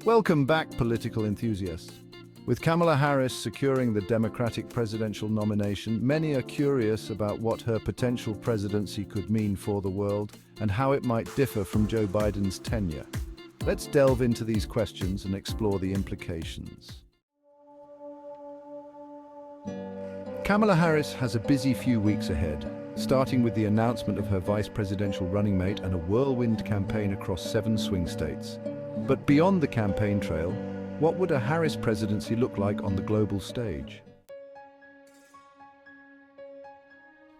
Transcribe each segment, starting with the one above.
Welcome back, political enthusiasts. With Kamala Harris securing the Democratic presidential nomination, many are curious about what her potential presidency could mean for the world and how it might differ from Joe Biden's tenure. Let's delve into these questions and explore the implications. Kamala Harris has a busy few weeks ahead, starting with the announcement of her vice presidential running mate and a whirlwind campaign across 7 swing states. But beyond the campaign trail, what would a Harris presidency look like on the global stage?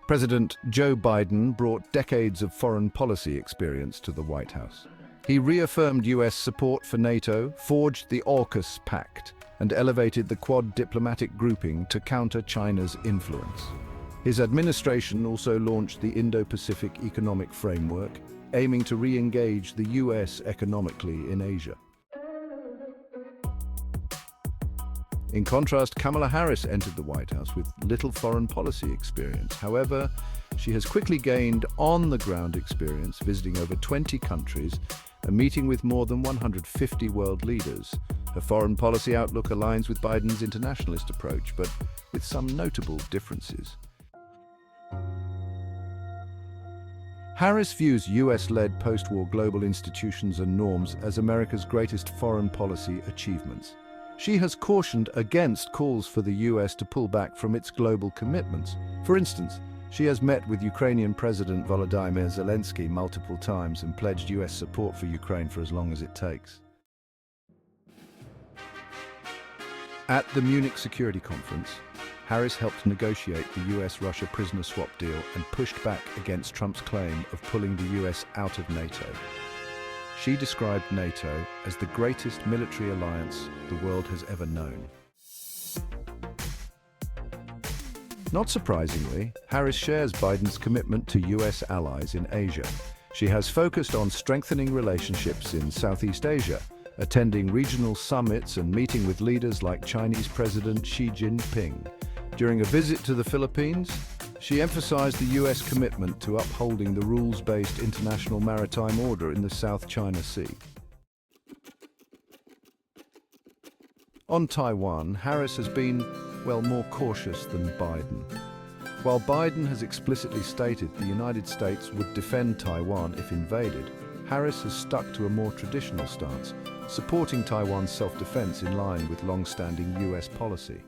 President Joe Biden brought decades of foreign policy experience to the White House. He reaffirmed U.S. support for NATO, forged the AUKUS Pact, and elevated the Quad diplomatic grouping to counter China's influence. His administration also launched the Indo-Pacific Economic Framework, aiming to re-engage the U.S. economically in Asia. In contrast, Kamala Harris entered the White House with little foreign policy experience. However, she has quickly gained on-the-ground experience, visiting over 20 countries and meeting with more than 150 world leaders. Her foreign policy outlook aligns with Biden's internationalist approach, but with some notable differences. Harris views US-led post-war global institutions and norms as America's greatest foreign policy achievements. She has cautioned against calls for the US to pull back from its global commitments. For instance, she has met with Ukrainian President Volodymyr Zelensky multiple times and pledged US support for Ukraine for as long as it takes. At the Munich Security Conference, Harris helped negotiate the US-Russia prisoner swap deal and pushed back against Trump's claim of pulling the US out of NATO. She described NATO as the greatest military alliance the world has ever known. Not surprisingly, Harris shares Biden's commitment to US allies in Asia. She has focused on strengthening relationships in Southeast Asia, attending regional summits and meeting with leaders like Chinese President Xi Jinping. During a visit to the Philippines, she emphasized the US commitment to upholding the rules-based international maritime order in the South China Sea. On Taiwan, Harris has been, more cautious than Biden. While Biden has explicitly stated the United States would defend Taiwan if invaded, Harris has stuck to a more traditional stance, supporting Taiwan's self-defense in line with long-standing US policy.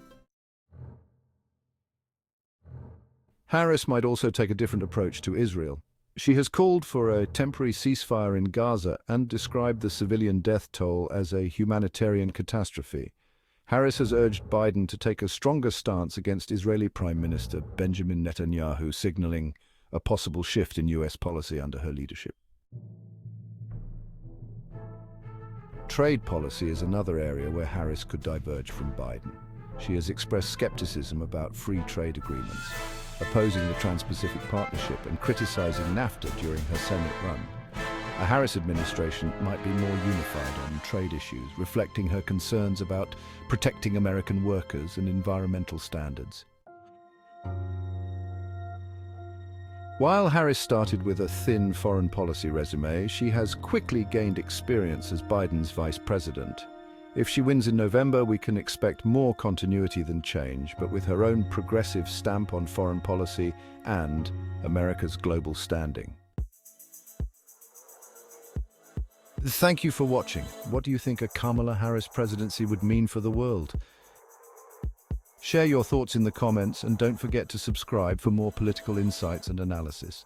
Harris might also take a different approach to Israel. She has called for a temporary ceasefire in Gaza and described the civilian death toll as a humanitarian catastrophe. Harris has urged Biden to take a stronger stance against Israeli Prime Minister Benjamin Netanyahu, signaling a possible shift in US policy under her leadership. Trade policy is another area where Harris could diverge from Biden. She has expressed skepticism about free trade agreements, opposing the Trans-Pacific Partnership and criticizing NAFTA during her Senate run. A Harris administration might be more unified on trade issues, reflecting her concerns about protecting American workers and environmental standards. While Harris started with a thin foreign policy resume, she has quickly gained experience as Biden's vice president. If she wins in November, we can expect more continuity than change, but with her own progressive stamp on foreign policy and America's global standing. Thank you for watching. What do you think a Kamala Harris presidency would mean for the world? Share your thoughts in the comments and don't forget to subscribe for more political insights and analysis.